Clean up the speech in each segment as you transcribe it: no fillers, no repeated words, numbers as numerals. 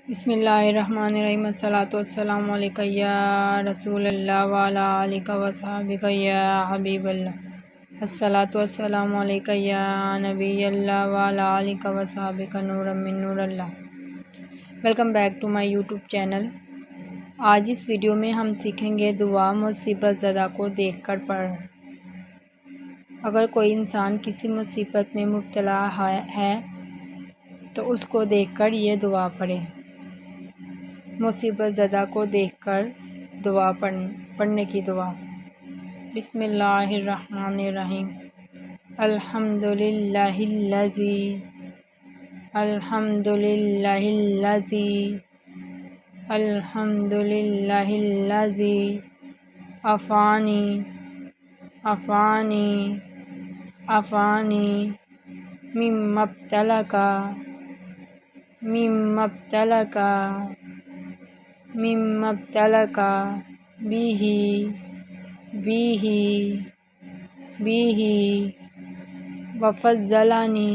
بسم اللہ الرحمن الرحیم الصلاۃ والسلام علیکہ یا رسول اللہ وعلی آلہ وصحبہ یا حبیب اللہ الصلاۃ والسلام علیکہ یا نبی اللہ وعلی آلہ وصحبہ نور من نور اللہ۔ Welcome back to my YouTube channel. آج اس ویڈیو میں ہم سیکھیں گے دعا مصیبت زدہ کو دیکھ کر پڑھ۔ اگر کوئی انسان کسی مصیبت میں مبتلا ہے تو اس کو دیکھ کر یہ دعا پڑھے۔ مصیبت زدہ کو دیکھ کر دعا پڑھنے کی دعا۔ بسم اللہ الرحمن الرحیم۔ الحمدللہ الذی الحمدللہ الذی الحمدللہ الذی عافانی عافانی عافانی مما ابتلاک مما ابتلاک بہ وفضلنی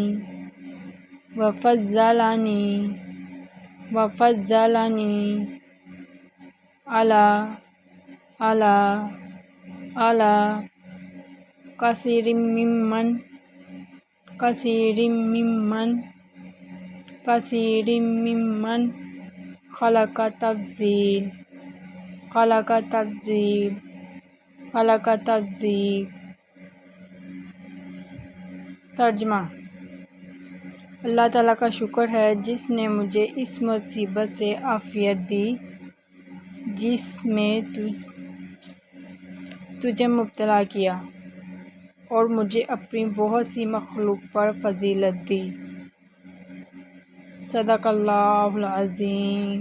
علی کثیر ممن خلق تفضیل۔ ترجمہ۔ اللہ تعالیٰ کا شکر ہے جس نے مجھے اس مصیبت سے عافیت دی جس میں تجھے مبتلا کیا، اور مجھے اپنی بہت سی مخلوق پر فضیلت دی۔ صدق اللہ العظیم۔